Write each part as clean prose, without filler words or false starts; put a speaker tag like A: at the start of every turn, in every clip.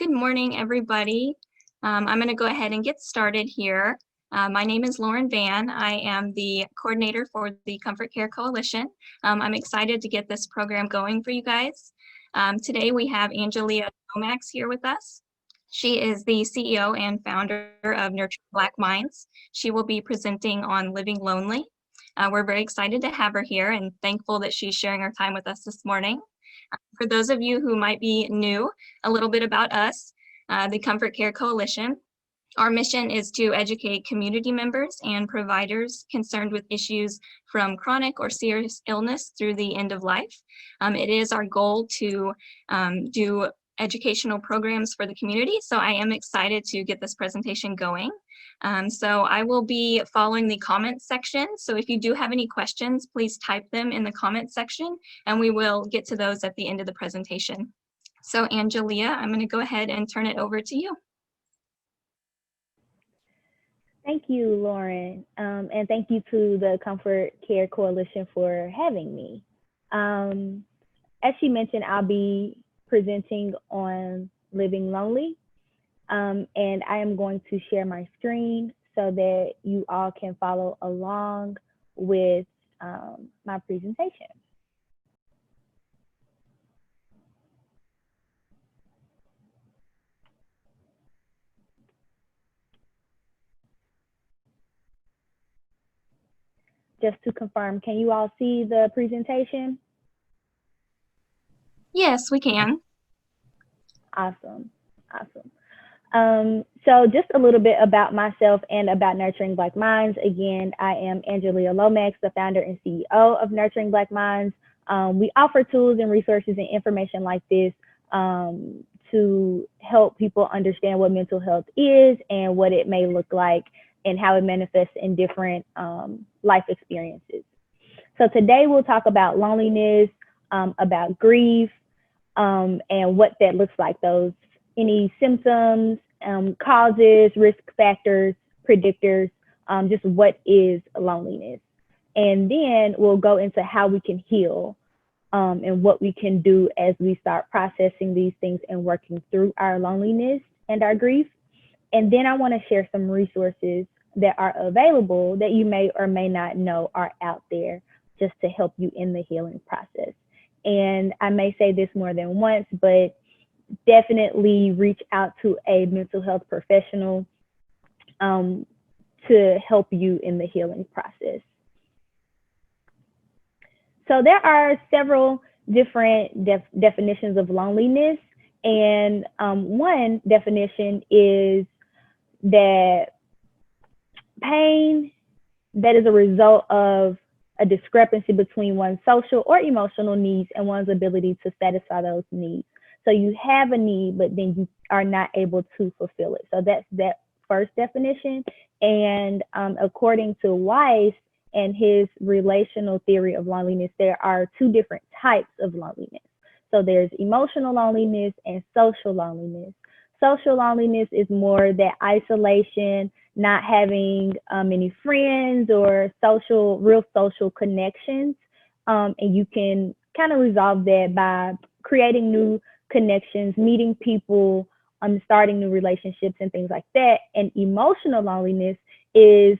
A: Good morning, everybody. I'm going to go ahead and get started here. My name is Lauren Van. I am the coordinator for the Comfort Care Coalition. I'm excited to get this program going for you guys. Today we have Angelia Lomax here with us. She is the CEO and founder of Nurturing Black Minds. She will be presenting on living lonely. We're very excited to have her here and thankful that she's sharing her time with us this morning. For those of you who might be new, a little bit about us, the Comfort Care Coalition. Our mission is to educate community members and providers concerned with issues from chronic or serious illness through the end of life. It is our goal to do educational programs for the community, so I am excited to get this presentation going. So I will be following the comments section. So if you do have any questions, please type them in the comments section and we will get to those at the end of the presentation. So Angelia, I'm going to go ahead and turn it over to you.
B: Thank you, Lauren, and thank you to the Comfort Care Coalition for having me. As she mentioned, I'll be presenting on living lonely. And I am going to share my screen so that you all can follow along with my presentation. Just to confirm, can you all see the presentation?
A: Yes, we can.
B: Awesome, awesome. So just a little bit about myself and about Nurturing Black Minds. Again, I am Angelia Lomax, the founder and CEO of Nurturing Black Minds. We offer tools and resources and information like this to help people understand what mental health is and what it may look like and how it manifests in different life experiences. So today we'll talk about loneliness, about grief, and what that looks like, any symptoms, causes, risk factors, predictors, just what is loneliness. And then we'll go into how we can heal and what we can do as we start processing these things and working through our loneliness and our grief. And then I want to share some resources that are available that you may or may not know are out there just to help you in the healing process. And I may say this more than once, but definitely reach out to a mental health professional to help you in the healing process. So there are several different definitions of loneliness. And one definition is that pain that is a result of a discrepancy between one's social or emotional needs and one's ability to satisfy those needs. So you have a need, but then you are not able to fulfill it. So that's that first definition. And according to Weiss and his relational theory of loneliness, there are two different types of loneliness. So there's emotional loneliness and social loneliness. Social loneliness is more that isolation, not having any friends or real social connections. And you can kind of resolve that by creating new connections, meeting people, starting new relationships and things like that. And emotional loneliness is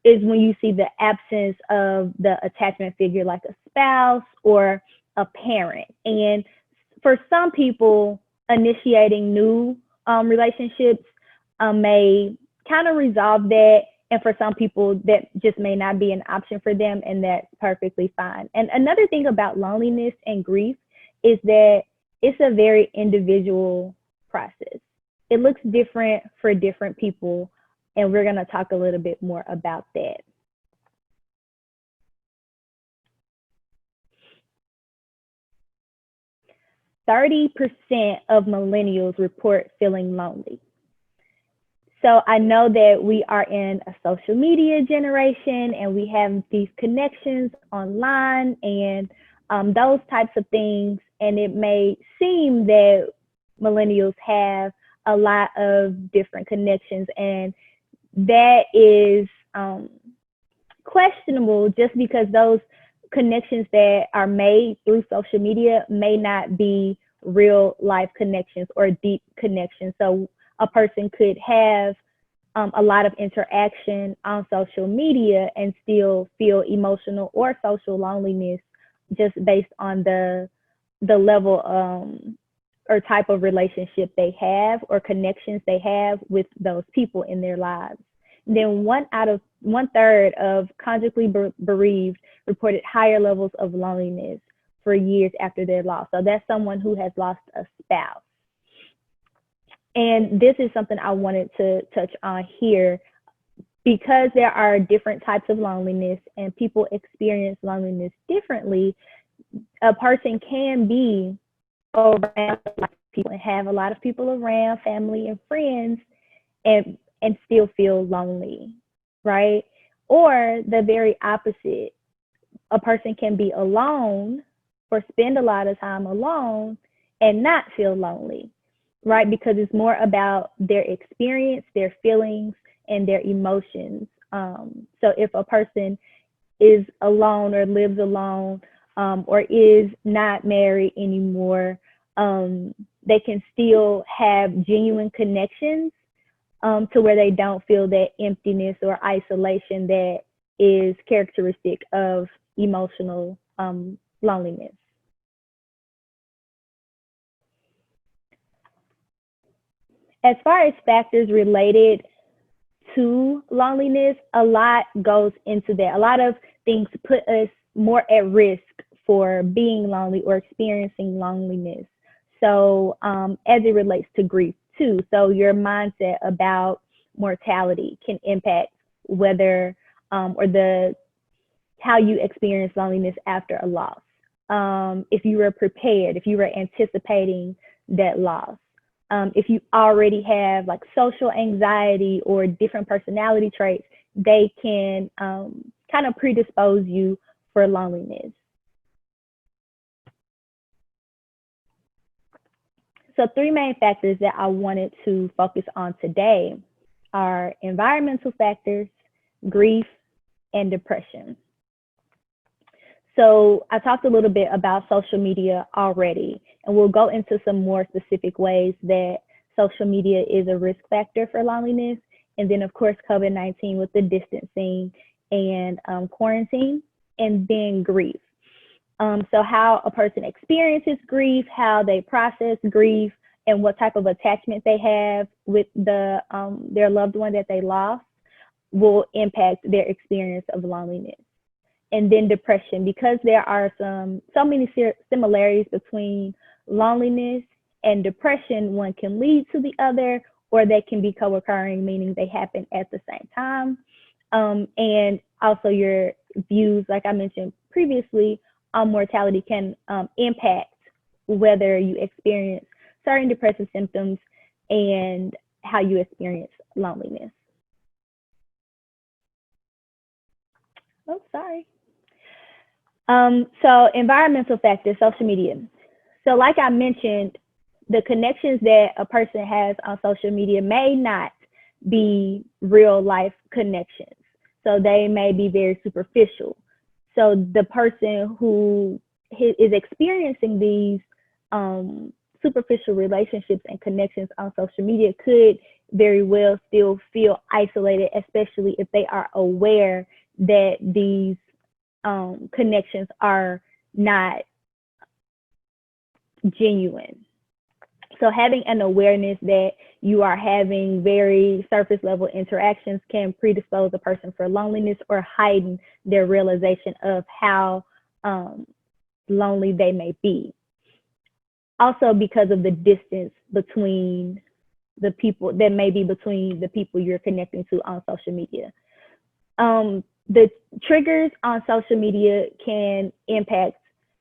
B: when you see the absence of the attachment figure like a spouse or a parent. And for some people, initiating new relationships may kind of resolve that. And for some people, that just may not be an option for them, and that's perfectly fine. And another thing about loneliness and grief is that it's a very individual process. It looks different for different people, and we're going to talk a little bit more about that. %30 of millennials report feeling lonely. So I know that we are in a social media generation and we have these connections online and those types of things. And it may seem that millennials have a lot of different connections, and that is questionable just because those connections that are made through social media may not be real life connections or deep connections. So a person could have a lot of interaction on social media and still feel emotional or social loneliness just based on the level or type of relationship they have or connections they have with those people in their lives. Then 1/3 of conjugally bereaved reported higher levels of loneliness for years after their loss. So that's someone who has lost a spouse. And this is something I wanted to touch on here because there are different types of loneliness and people experience loneliness differently. A person can be around people and have a lot of people around, family and friends, and still feel lonely, right? Or the very opposite. A person can be alone or spend a lot of time alone and not feel lonely, right? Because it's more about their experience, their feelings, and their emotions. So if a person is alone or lives alone or is not married anymore, they can still have genuine connections to where they don't feel that emptiness or isolation that is characteristic of emotional loneliness. As far as factors related to loneliness, a lot goes into that. A lot of things put us more at risk for being lonely or experiencing loneliness. So as it relates to grief too, so your mindset about mortality can impact whether or how you experience loneliness after a loss. If you were prepared, if you were anticipating that loss, if you already have like social anxiety or different personality traits, they can kind of predispose you for loneliness. So 3 main factors that I wanted to focus on today are environmental factors, grief, and depression. So I talked a little bit about social media already, and we'll go into some more specific ways that social media is a risk factor for loneliness. And then, of course, COVID-19 with the distancing and quarantine, and then grief. So how a person experiences grief, how they process grief, and what type of attachment they have with their loved one that they lost will impact their experience of loneliness. And then depression, because there are so many similarities between loneliness and depression, one can lead to the other, or they can be co-occurring, meaning they happen at the same time. And also your views, like I mentioned previously, on mortality can impact whether you experience certain depressive symptoms and how you experience loneliness. Oh, sorry. So environmental factors, social media. So like I mentioned, the connections that a person has on social media may not be real life connections. So they may be very superficial. So the person who is experiencing these superficial relationships and connections on social media could very well still feel isolated, especially if they are aware that these connections are not genuine. So having an awareness that you are having very surface level interactions can predispose a person for loneliness or heighten their realization of how lonely they may be. Also because of the distance between the people that may be between the people you're connecting to on social media. The triggers on social media can impact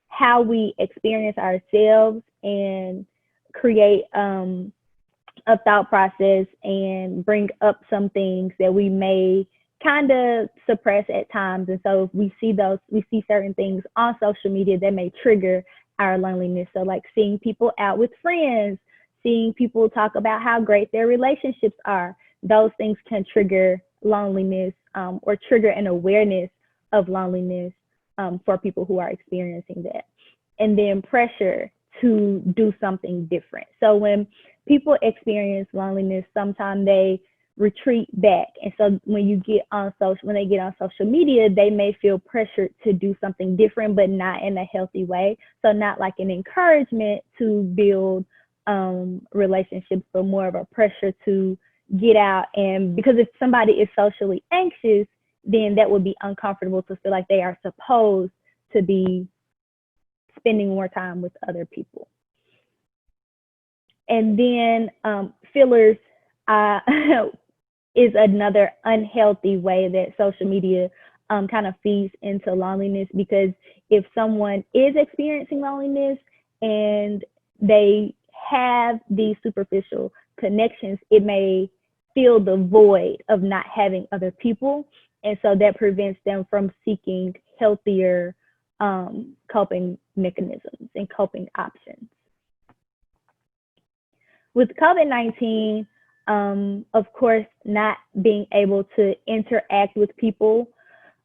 B: how we experience ourselves and create a thought process and bring up some things that we may kind of suppress at times. And so if we see certain things on social media that may trigger our loneliness. So like seeing people out with friends, seeing people talk about how great their relationships are, those things can trigger loneliness or trigger an awareness of loneliness for people who are experiencing that. And then pressure to do something different. So when people experience loneliness, sometimes they retreat back. And so when they get on social media, they may feel pressured to do something different, but not in a healthy way. So not like an encouragement to build relationships, but more of a pressure to get out. And because if somebody is socially anxious, then that would be uncomfortable to feel like they are supposed to be spending more time with other people. And then fillers is another unhealthy way that social media kind of feeds into loneliness, because if someone is experiencing loneliness and they have these superficial connections, it may fill the void of not having other people. And so that prevents them from seeking healthier coping mechanisms and coping options. With COVID-19, of course, not being able to interact with people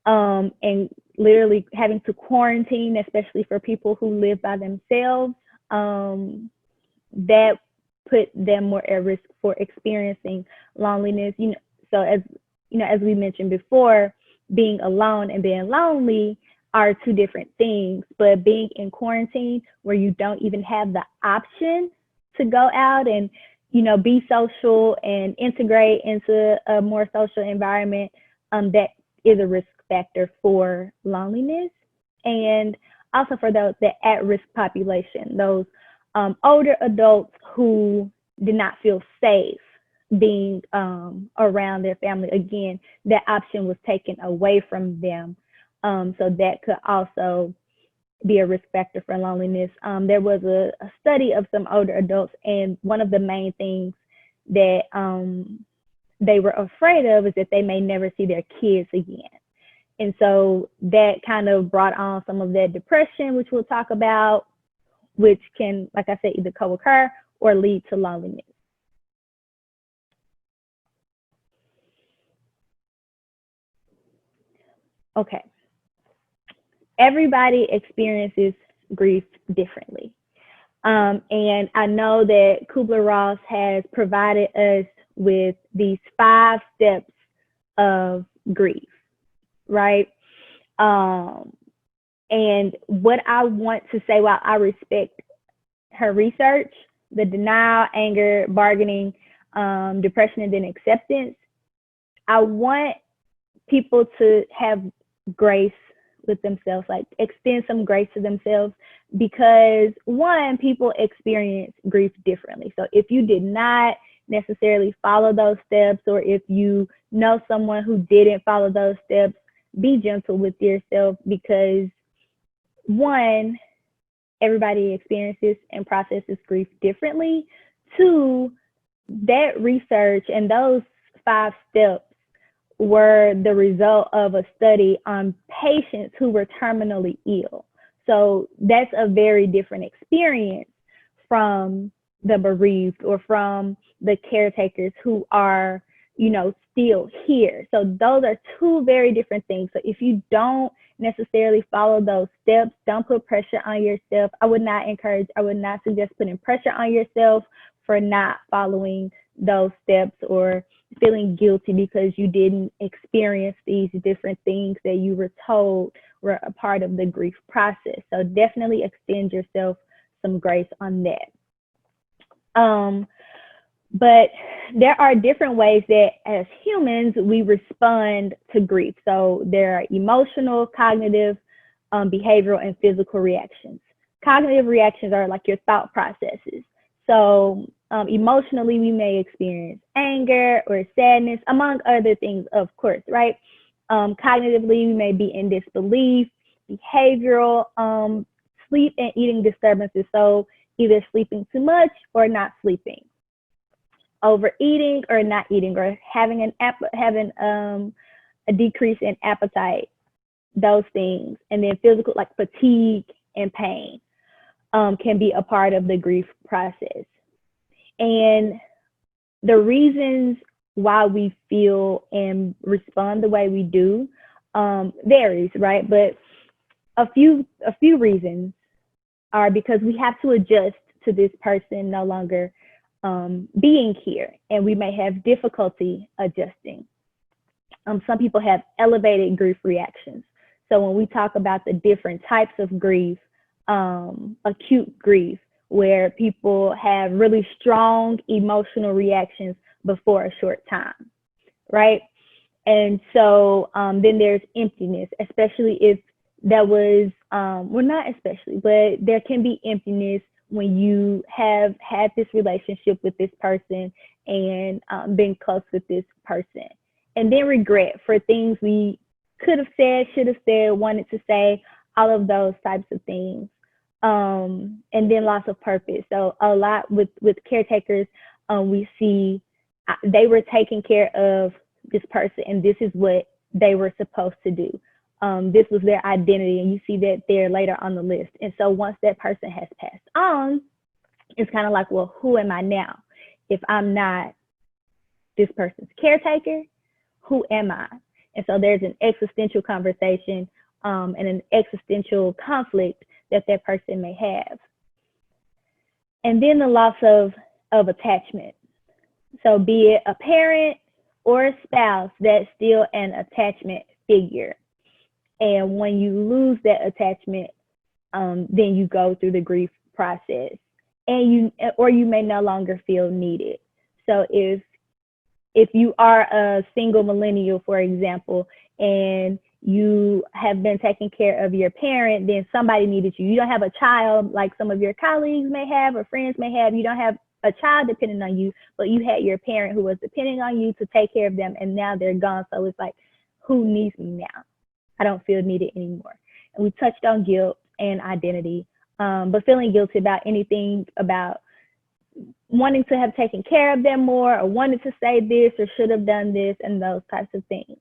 B: and literally having to quarantine, especially for people who live by themselves, that put them more at risk for experiencing loneliness. So as we mentioned before, being alone and being lonely are two different things. But being in quarantine, where you don't even have the option to go out and be social and integrate into a more social environment, that is a risk factor for loneliness. And also for the at-risk population, those older adults who did not feel safe being around their family. Again, that option was taken away from them. So that could also be a risk factor for loneliness. There was a study of some older adults, and one of the main things that they were afraid of is that they may never see their kids again. And so that kind of brought on some of that depression, which we'll talk about, which can, like I said, either co-occur or lead to loneliness. Okay. Everybody experiences grief differently. And I know that Kubler-Ross has provided us with these 5 steps of grief, right? And what I want to say, while I respect her research, the denial, anger, bargaining, depression, and then acceptance, I want people to have grace with themselves, like extend some grace to themselves, because one, people experience grief differently. So if you did not necessarily follow those steps, or if you know someone who didn't follow those steps, be gentle with yourself, because one, everybody experiences and processes grief differently. Two, that research and those 5 steps were the result of a study on patients who were terminally ill. So that's a very different experience from the bereaved or from the caretakers who are, still here. So those are 2 very different things. So if you don't necessarily follow those steps, don't put pressure on yourself. I would not suggest putting pressure on yourself for not following those steps, or feeling guilty because you didn't experience these different things that you were told were a part of the grief process. So definitely extend yourself some grace on that. But there are different ways that as humans we respond to grief. So there are emotional, cognitive, behavioral, and physical reactions. Cognitive reactions are like your thought processes. So emotionally, we may experience anger or sadness, among other things, of course, right? Cognitively, we may be in disbelief. Behavioral, sleep and eating disturbances. So either sleeping too much or not sleeping. Overeating or not eating, or having a decrease in appetite, those things. And then physical, like fatigue and pain, can be a part of the grief process. And the reasons why we feel and respond the way we do varies, right? But a few reasons are because we have to adjust to this person no longer being here, and we may have difficulty adjusting. Some people have elevated grief reactions. So when we talk about the different types of grief, acute grief, where people have really strong emotional reactions before a short time, right? And so then there's emptiness, especially if that was, well, not especially, but there can be emptiness when you have had this relationship with this person and been close with this person. And then regret for things we could have said, should have said, wanted to say, all of those types of things. And then loss of purpose. So a lot with caretakers, we see they were taking care of this person and this is what they were supposed to do. This was their identity, and you see that they're later on the list. And so once that person has passed on, it's kind of like, well, who am I now? If I'm not this person's caretaker, who am I? And so there's an existential conversation and an existential conflict that that person may have. And then the loss of attachment. So be it a parent or a spouse, that's still an attachment figure. And when you lose that attachment, then you go through the grief process, and you may no longer feel needed. So if you are a single millennial, for example, and you have been taking care of your parent, then somebody needed you. You don't have a child like some of your colleagues may have or friends may have. You don't have a child depending on you, but you had your parent who was depending on you to take care of them, and now they're gone. So it's like, who needs me now? I don't feel needed anymore. And we touched on guilt and identity, but feeling guilty about anything, about wanting to have taken care of them more, or wanted to say this or should have done this, and those types of things.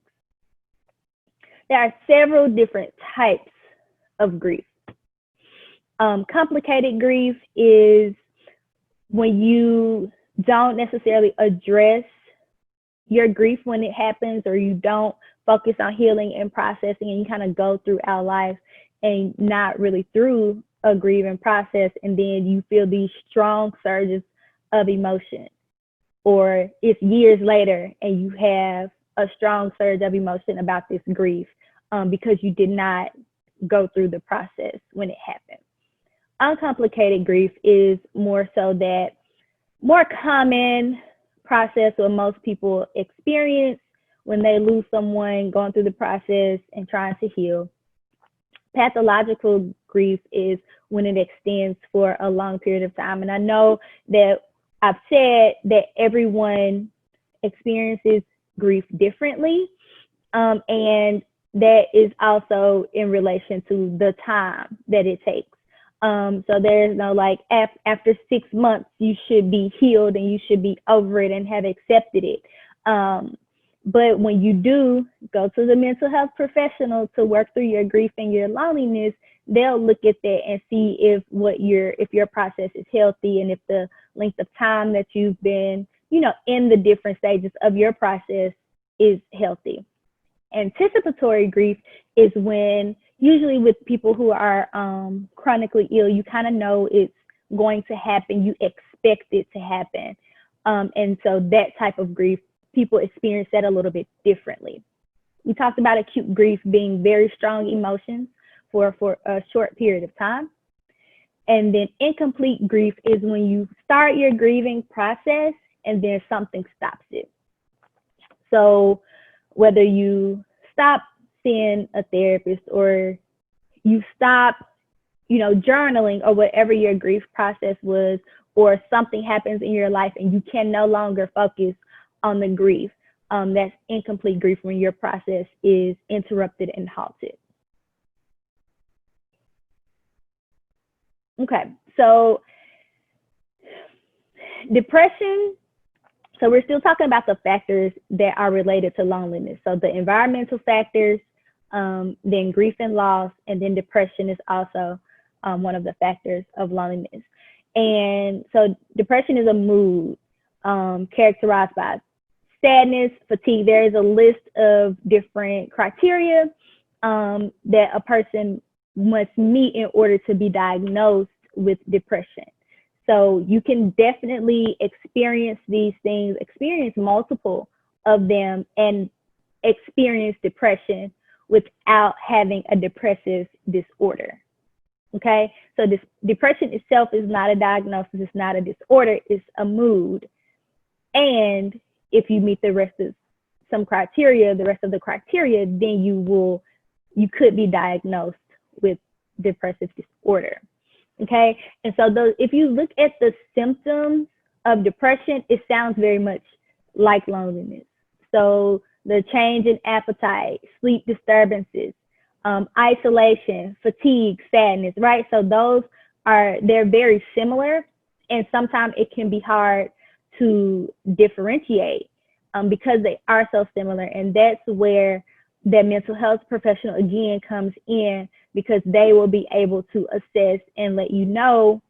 B: There are several different types of grief. Complicated grief is when you don't necessarily address your grief when it happens, or you don't focus on healing and processing, and you kind of go throughout life and not really through a grieving process, and then you feel these strong surges of emotion, or it's years later and you have a strong surge of emotion about this grief because you did not go through the process when it happened. Uncomplicated grief is more so that more common process what most people experience when they lose someone, going through the process and trying to heal. Pathological grief is when it extends for a long period of time. And I know that I've said that everyone experiences grief differently, and that is also in relation to the time that it takes. So there's no like after 6 months you should be healed and you should be over it and have accepted it. But when you do go to the mental health professional to work through your grief and your loneliness, they'll look at that and see if your process is healthy, and if the length of time that you've been, in the different stages of your process is healthy. Anticipatory grief is when, usually with people who are chronically ill, you kind of know it's going to happen, you expect it to happen. And so that type of grief, people experience that a little bit differently. We talked about acute grief being very strong emotions for a short period of time. And then incomplete grief is when you start your grieving process and then something stops it. So whether you stop seeing a therapist, or you stop, journaling, or whatever your grief process was, or something happens in your life and you can no longer focus on the grief, that's incomplete grief, when your process is interrupted and halted. Okay, so depression. So we're still talking about the factors that are related to loneliness. So the environmental factors, then grief and loss, and then depression is also one of the factors of loneliness. And so depression is a mood characterized by sadness, fatigue. There is a list of different criteria that a person must meet in order to be diagnosed with depression. So you can definitely experience these things, experience multiple of them, and experience depression without having a depressive disorder. Okay, so this depression itself is not a diagnosis, it's not a disorder, it's a mood. And if you meet the rest of the rest of the criteria, then you could be diagnosed with depressive disorder. Okay, and so if you look at the symptoms of depression, it sounds very much like loneliness. So the change in appetite, sleep disturbances, isolation, fatigue, sadness, right? So they're very similar, and sometimes it can be hard to differentiate because they are so similar. And that's where the mental health professional again comes in, because they will be able to assess and let you know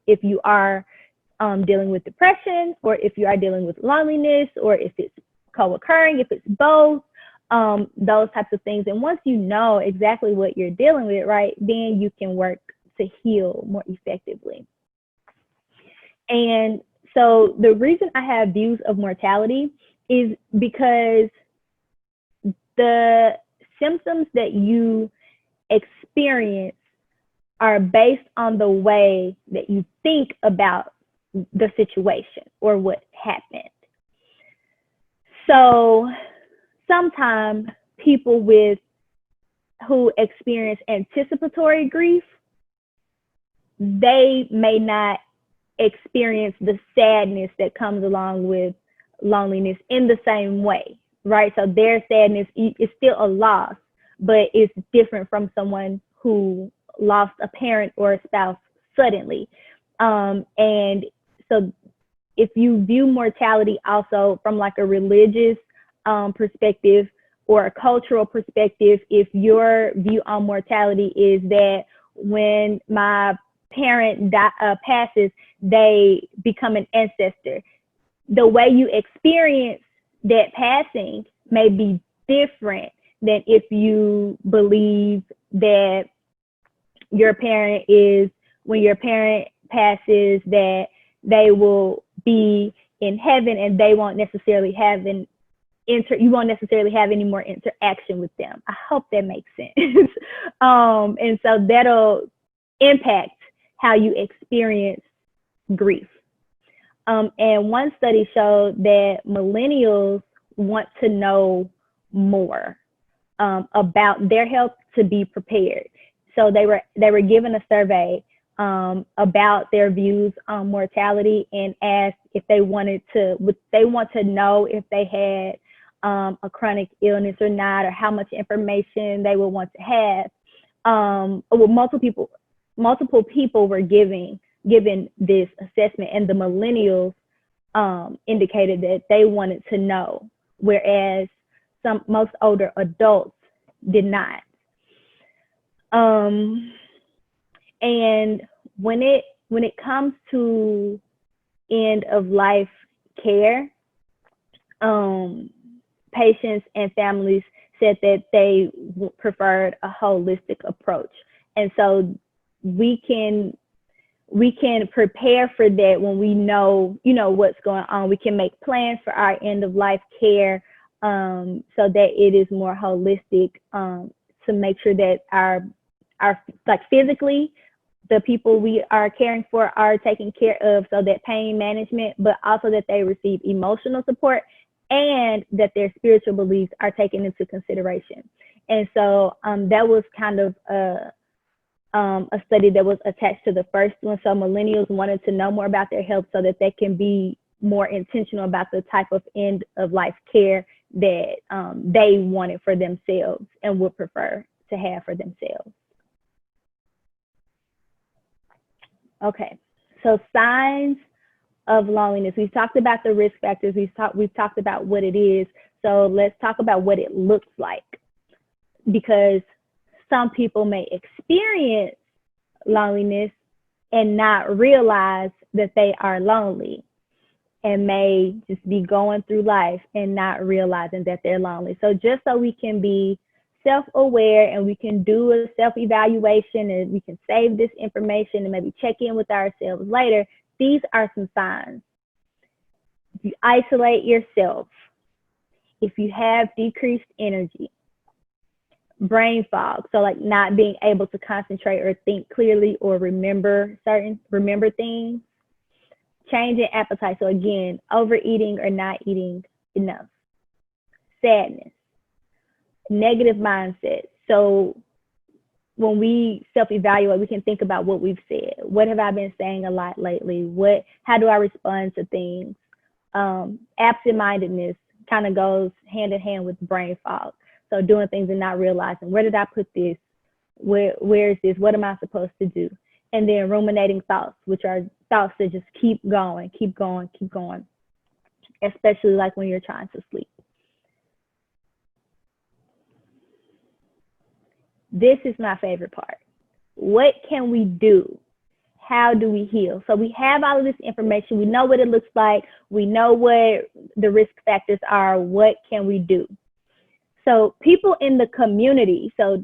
B: if you are dealing with depression, or if you are dealing with loneliness, or if it's co-occurring, if it's both, those types of things. And once you know exactly what you're dealing with, right, then you can work to heal more effectively. And so the reason I have views of mortality is because the symptoms that you experience are based on the way that you think about the situation or what happened. So sometimes people who experience anticipatory grief, they may not experience the sadness that comes along with loneliness in the same way, right? So their sadness is still a loss, but it's different from someone who lost a parent or a spouse suddenly. And so if you view mortality also from like a religious perspective or a cultural perspective, if your view on mortality is that when my parent passes, they become an ancestor, the way you experience that passing may be different than if you believe that when your parent passes, that they will be in heaven and they won't necessarily have you won't necessarily have any more interaction with them. I hope that makes sense. And so that'll impact how you experience grief. And one study showed that millennials want to know more about their health to be prepared. So they were given a survey about their views on mortality and asked if they want to know if they had a chronic illness or not, or how much information they would want to have. Multiple people were given this assessment, and the millennials indicated that they wanted to know, whereas most older adults did not. And when it comes to end of life care, patients and families said that they preferred a holistic approach. And so we can prepare for that when we know, what's going on. We can make plans for our end of life care so that it is more holistic, to make sure that our like physically, the people we are caring for are taken care of, so that pain management, but also that they receive emotional support and that their spiritual beliefs are taken into consideration. And so that was kind of a study that was attached to the first one. So millennials wanted to know more about their health so that they can be more intentional about the type of end of life care that they wanted for themselves and would prefer to have for themselves. Okay, so signs of loneliness. We've talked about the risk factors. We've talked about what it is. So let's talk about what it looks like, because some people may experience loneliness and not realize that they are lonely, and may just be going through life and not realizing that they're lonely. So just so we can be self-aware and we can do a self-evaluation and we can save this information and maybe check in with ourselves later, these are some signs. If you isolate yourself, if you have decreased energy, brain fog, so like not being able to concentrate or think clearly or remember things, change in appetite, so again, overeating or not eating enough, sadness, negative mindset. So when we self-evaluate, we can think about what we've said. What have I been saying a lot lately? How do I respond to things? Absent-mindedness kind of goes hand in hand with brain fog. So doing things and not realizing, where did I put this? Where is this? What am I supposed to do? And then ruminating thoughts, which are thoughts that just keep going, especially like when you're trying to sleep. This is my favorite part. What can we do? How do we heal? So we have all of this information. We know what it looks like. We know what the risk factors are. What can we do? So people in the community, so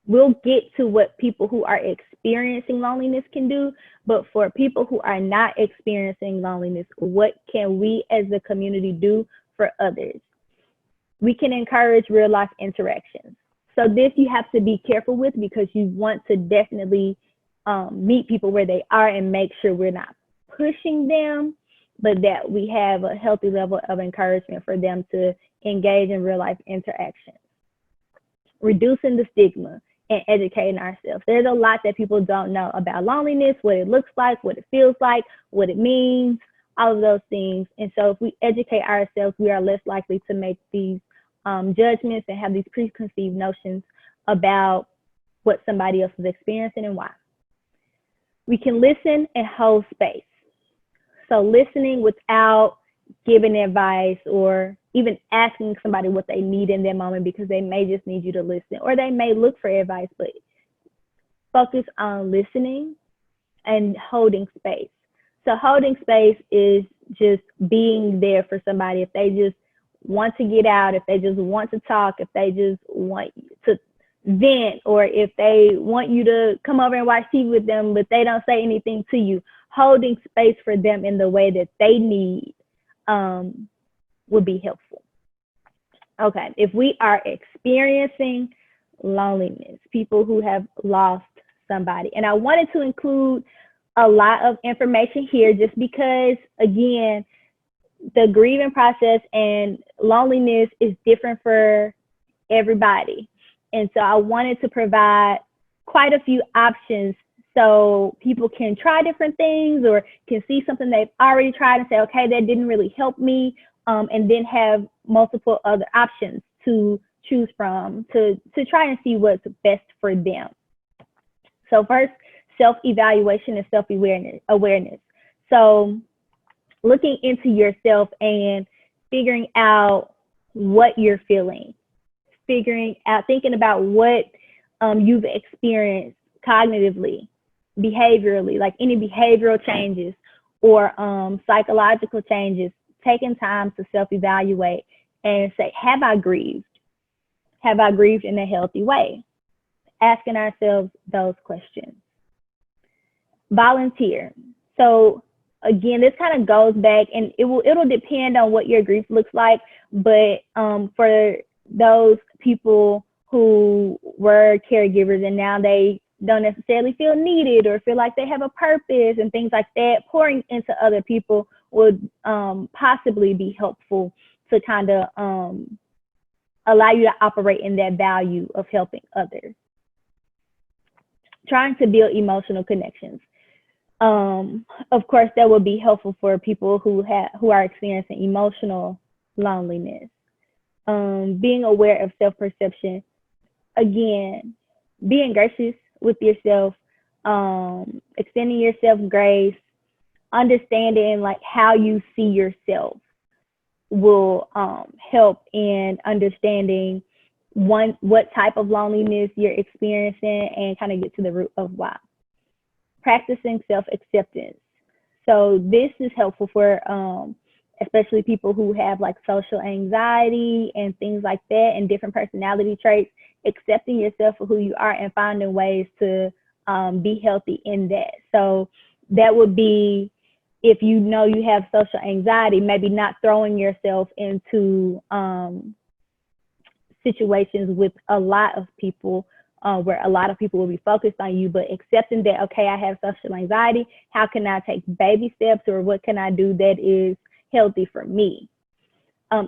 B: we'll get to what people who are experiencing loneliness can do, but for people who are not experiencing loneliness, what can we as a community do for others? We can encourage real life interactions. So this you have to be careful with because you want to definitely meet people where they are and make sure we're not pushing them, but that we have a healthy level of encouragement for them to engage in real life interactions. Reducing the stigma and educating ourselves. There's a lot that people don't know about loneliness, what it looks like, what it feels like, what it means, all of those things. And so if we educate ourselves, we are less likely to make these judgments and have these preconceived notions about what somebody else is experiencing and why. We can listen and hold space. So listening without giving advice or even asking somebody what they need in that moment because they may just need you to listen or they may look for advice, but focus on listening and holding space. So holding space is just being there for somebody. If they just want to get out, if they just want to talk, if they just want to vent, or if they want you to come over and watch TV with them, but they don't say anything to you, holding space for them in the way that they need would be helpful. Okay, if we are experiencing loneliness, people who have lost somebody, and I wanted to include a lot of information here just because, again, the grieving process and loneliness is different for everybody. And so I wanted to provide quite a few options so people can try different things or can see something they've already tried and say, okay, that didn't really help me, and then have multiple other options to choose from to try and see what's best for them. So first, self-evaluation and self-awareness. So looking into yourself and figuring out what you're feeling, thinking about what you've experienced cognitively, behaviorally, like any behavioral changes or psychological changes, taking time to self-evaluate and say, have I grieved? Have I grieved in a healthy way? Asking ourselves those questions. Volunteer. So again, this kind of goes back, and it'll depend on what your grief looks like, but for those people who were caregivers and now they don't necessarily feel needed or feel like they have a purpose and things like that, pouring into other people would possibly be helpful to kind of allow you to operate in that value of helping others. Trying to build emotional connections. Of course, that will be helpful for people who are experiencing emotional loneliness. Being aware of self-perception. Again, being gracious with yourself, extending yourself grace, understanding like how you see yourself will help in understanding what type of loneliness you're experiencing and kind of get to the root of why. Practicing self-acceptance. So this is helpful for especially people who have like social anxiety and things like that and different personality traits, accepting yourself for who you are and finding ways to be healthy in that. So that would be, if you know you have social anxiety, maybe not throwing yourself into situations with a lot of people where a lot of people will be focused on you, but accepting that, okay, I have social anxiety. How can I take baby steps, or what can I do that is healthy for me?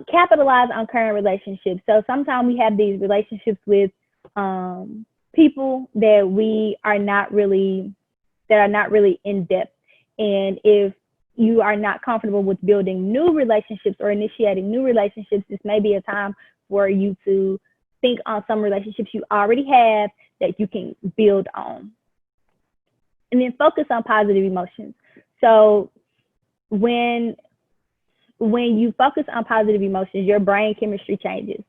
B: Capitalize on current relationships. So sometimes we have these relationships with people that we are not really, that are not really in depth. And if you are not comfortable with building new relationships or initiating new relationships, this may be a time for you to think on some relationships you already have that you can build on. And then focus on positive emotions. So when you focus on positive emotions, your brain chemistry changes.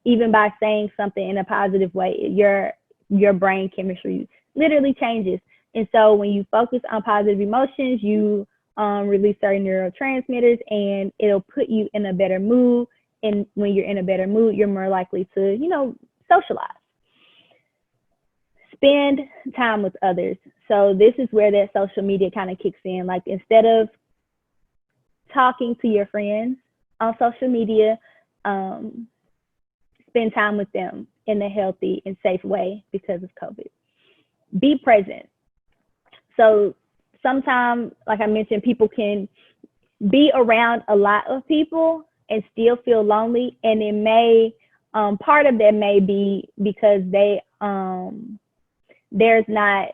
B: Even by saying something in a positive way, your brain chemistry literally changes. And so when you focus on positive emotions, you release certain neurotransmitters, and it'll put you in a better mood. And when you're in a better mood, you're more likely to, socialize. Spend time with others. So this is where that social media kind of kicks in. Like, instead of talking to your friends on social media, spend time with them in a healthy and safe way because of COVID. Be present. So sometimes, like I mentioned, people can be around a lot of people and still feel lonely. And it may, part of that may be because there's not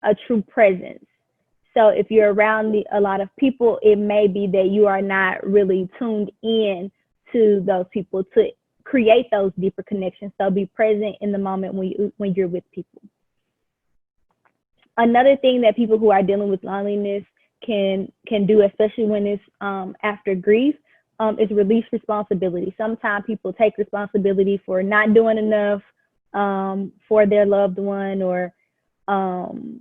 B: a true presence. So if you're around a lot of people, it may be that you are not really tuned in to those people to create those deeper connections. So be present in the moment when you're with people. Another thing that people who are dealing with loneliness can do, especially when it's after grief, is release responsibility. Sometimes people take responsibility for not doing enough for their loved one, or and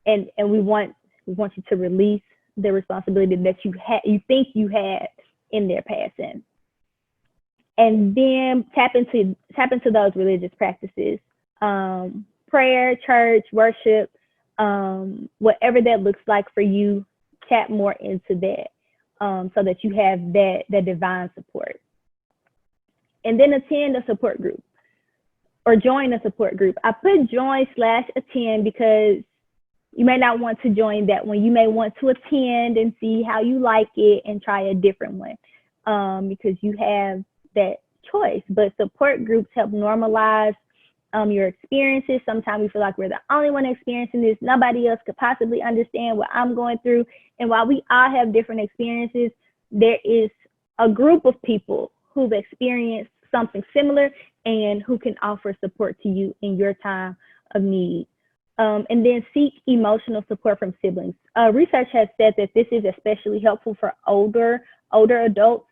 B: we want you to release the responsibility that you think you had in their passing. And then tap into those religious practices, prayer, church, worship, whatever that looks like for you. Tap more into that, so that you have that divine support. And then attend a support group or join a support group. I put join/attend because you may not want to join that one. You may want to attend and see how you like it and try a different one, because you have that choice. But support groups help normalize your experiences. Sometimes we feel like we're the only one experiencing this. Nobody else could possibly understand what I'm going through. And while we all have different experiences, there is a group of people who've experienced something similar and who can offer support to you in your time of need. And then seek emotional support from siblings. Research has said that this is especially helpful for older adults,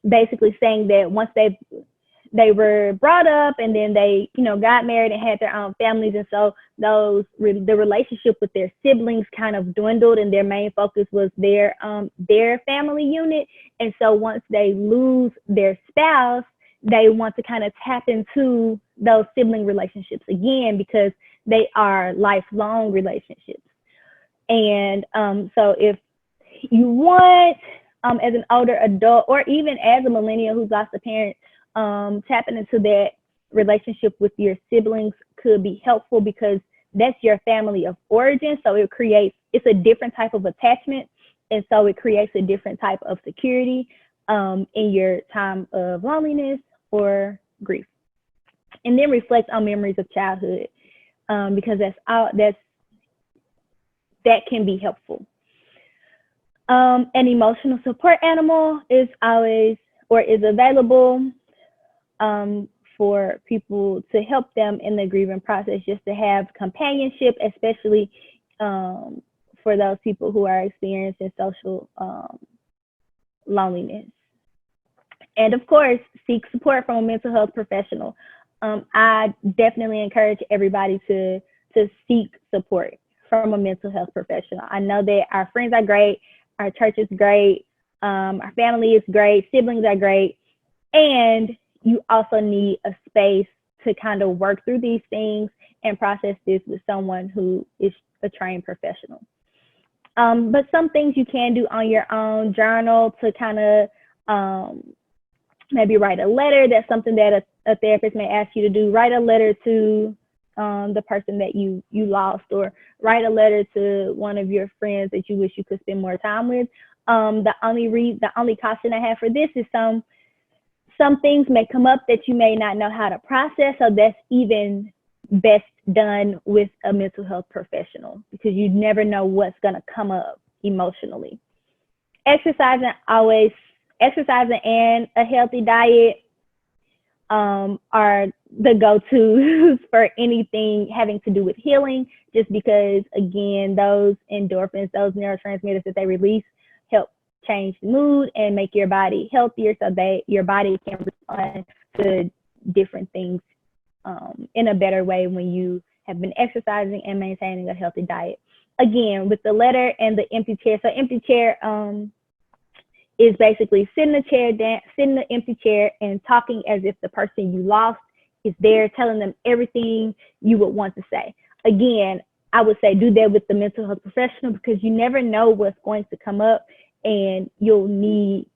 B: basically saying that once they were brought up and then they, got married and had their own families. And so the relationship with their siblings kind of dwindled, and their main focus was their family unit. And so once they lose their spouse, they want to kind of tap into those sibling relationships again, because they are lifelong relationships. And so if you want, as an older adult, or even as a millennial who's lost a parent, tapping into that relationship with your siblings could be helpful, because that's your family of origin. So it's a different type of attachment. And so it creates a different type of security in your time of loneliness or grief. And then reflect on memories of childhood, because that can be helpful. An emotional support animal is available for people to help them in the grieving process, just to have companionship, especially for those people who are experiencing social loneliness. And of course, seek support from a mental health professional. I definitely encourage everybody to seek support from a mental health professional. I know that our friends are great, our church is great, our family is great, siblings are great, and you also need a space to kind of work through these things and process this with someone who is a trained professional. But some things you can do on your own: journal, to kind of maybe write a letter. That's something that a therapist may ask you to do. Write a letter to the person that you lost, or write a letter to one of your friends that you wish you could spend more time with. The only caution I have for this is some things may come up that you may not know how to process, so that's even best done with a mental health professional, because you never know what's going to come up emotionally. Exercising and a healthy diet are the go-tos for anything having to do with healing, just because, again, those endorphins, those neurotransmitters that they release help change the mood and make your body healthier, so that your body can respond to different things in a better way when you have been exercising and maintaining a healthy diet. Again, with the letter and the empty chair. So empty chair is basically sitting in the empty chair and talking as if the person you lost is there, telling them everything you would want to say. Again, I would say do that with the mental health professional, because you never know what's going to come up, and you'll need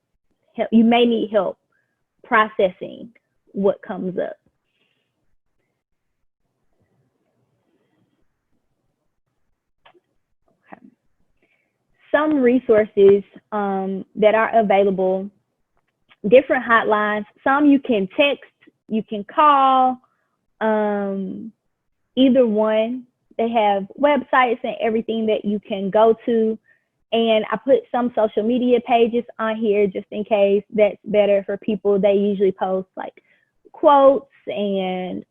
B: help. You may need help processing what comes up. Okay. Some resources that are available, different hotlines. Some you can text, you can call, either one. They have websites and everything that you can go to. And I put some social media pages on here just in case that's better for people. They usually post like quotes and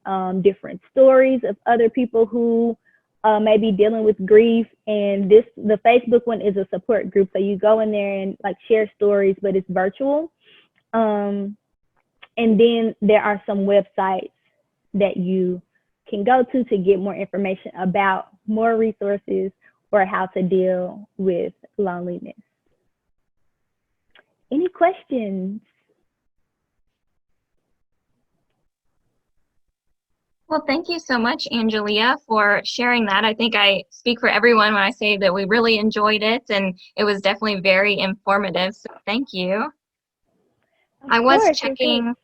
B: different stories of other people who may be dealing with grief. And the Facebook one is a support group. So you go in there and like share stories, but it's virtual. And then there are some websites that you can go to get more information about more resources or how to deal with loneliness. Any questions?
A: Well, thank you so much, Angelia, for sharing that. I think I speak for everyone when I say that we really enjoyed it, and it was definitely very informative. So thank you. I was checking.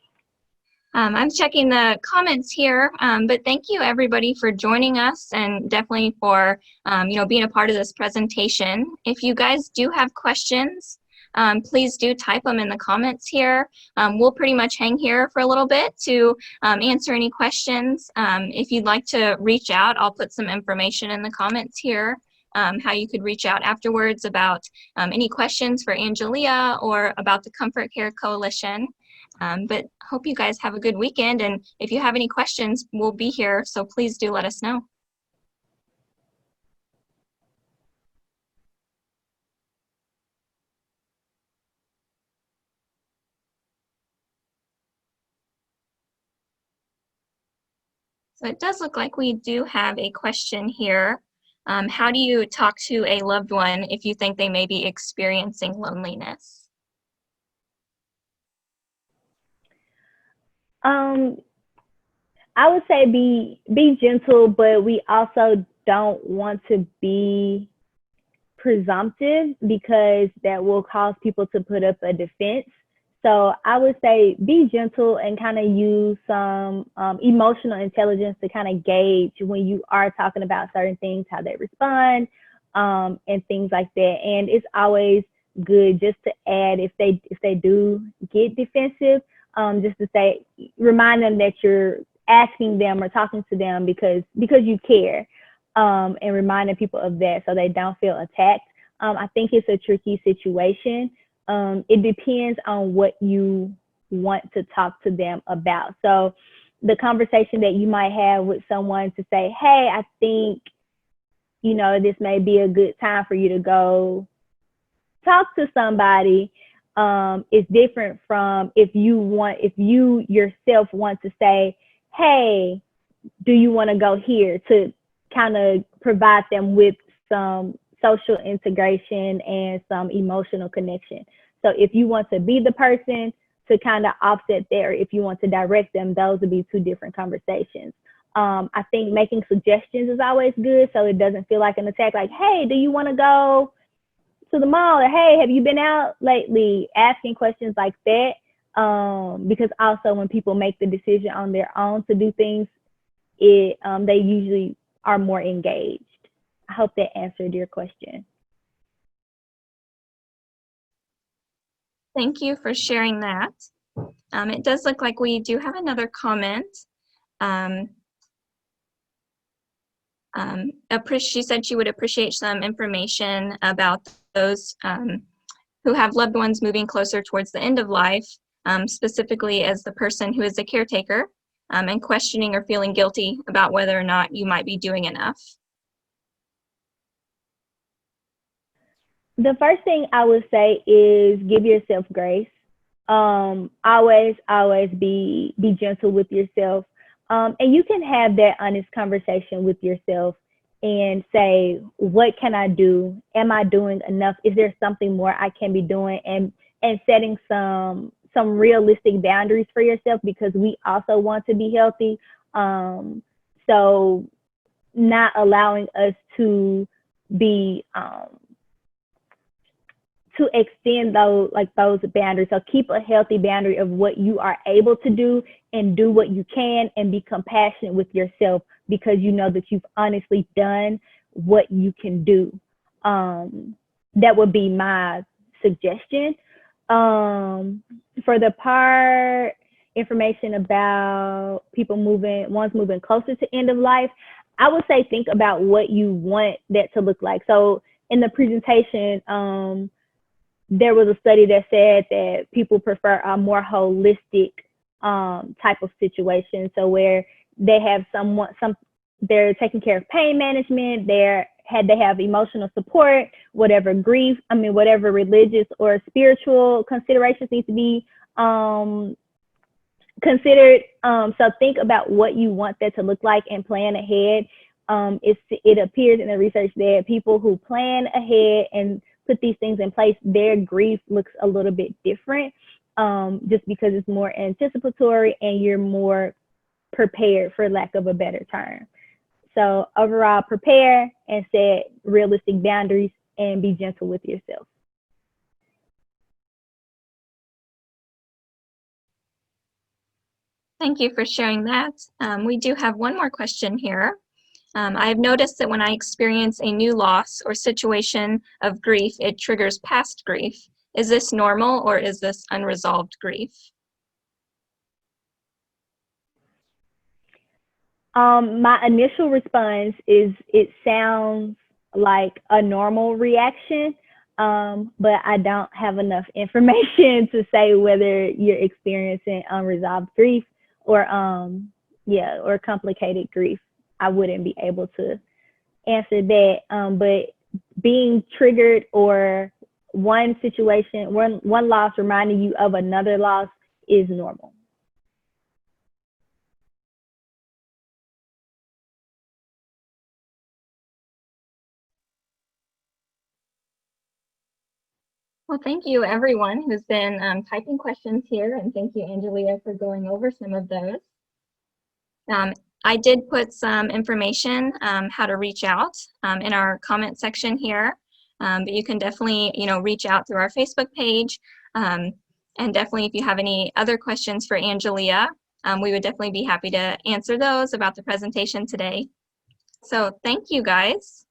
A: I'm checking the comments here, but thank you everybody for joining us, and definitely for being a part of this presentation. If you guys do have questions, please do type them in the comments here. We'll pretty much hang here for a little bit to answer any questions. If you'd like to reach out, I'll put some information in the comments here, how you could reach out afterwards about any questions for Angelia or about the Comfort Care Coalition. But hope you guys have a good weekend, and if you have any questions, we'll be here, so please do let us know. So it does look like we do have a question here. How do you talk to a loved one if you think they may be experiencing loneliness?
B: I would say be gentle, but we also don't want to be presumptive, because that will cause people to put up a defense. So I would say be gentle and kind of use some emotional intelligence to kind of gauge when you are talking about certain things, how they respond, and things like that. And it's always good just to add, if they do get defensive, just to say, remind them that you're asking them or talking to them because you care, and reminding people of that so they don't feel attacked. I think it's a tricky situation. It depends on what you want to talk to them about. So the conversation that you might have with someone to say, hey, I think, this may be a good time for you to go talk to somebody, is different from if you yourself want to say, hey, do you want to go here, to kind of provide them with some social integration and some emotional connection. So if you want to be the person to kind of offset there, if you want to direct them, those would be two different conversations. I think making suggestions is always good, so it doesn't feel like an attack. Like, hey, do you want to go to the mall? Or hey, have you been out lately? Asking questions like that, because also when people make the decision on their own to do things, they usually are more engaged. I hope that answered your question.
A: Thank you for sharing that. It does look like we do have another comment. She said she would appreciate some information about those who have loved ones moving closer towards the end of life, specifically as the person who is a caretaker, and questioning or feeling guilty about whether or not you might be doing enough.
B: The first thing I would say is give yourself grace. Always be gentle with yourself. And you can have that honest conversation with yourself and say, what can I do? Am I doing enough? Is there something more I can be doing? And setting some realistic boundaries for yourself, because we also want to be healthy. So not allowing us to be to extend those boundaries. So keep a healthy boundary of what you are able to do and do what you can, and be compassionate with yourself, because you know that you've honestly done what you can do. That would be my suggestion. For the part information about ones moving closer to end of life, I would say think about what you want that to look like. So in the presentation, there was a study that said that people prefer a more holistic type of situation. So where they have they're taking care of pain management, they have emotional support, whatever religious or spiritual considerations need to be considered. So think about what you want that to look like and plan ahead. It appears in the research that people who plan ahead and put these things in place, their grief looks a little bit different, just because it's more anticipatory and you're more prepared, for lack of a better term. So overall, prepare and set realistic boundaries and be gentle with yourself.
A: Thank you for sharing that. We do have one more question here. I've noticed that when I experience a new loss or situation of grief, it triggers past grief. Is this normal, or is this unresolved grief?
B: My initial response is it sounds like a normal reaction, but I don't have enough information to say whether you're experiencing unresolved grief or complicated grief. I wouldn't be able to answer that. But being triggered, or one loss reminding you of another loss, is normal.
A: Well, thank you everyone who's been typing questions here, and thank you, Angelia, for going over some of those. I did put some information how to reach out in our comment section here, but you can definitely reach out through our Facebook page, and definitely if you have any other questions for Angelia, we would definitely be happy to answer those about the presentation today. So thank you guys.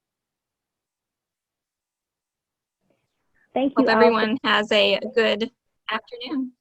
B: Thank you.
A: Hope everyone has a good afternoon.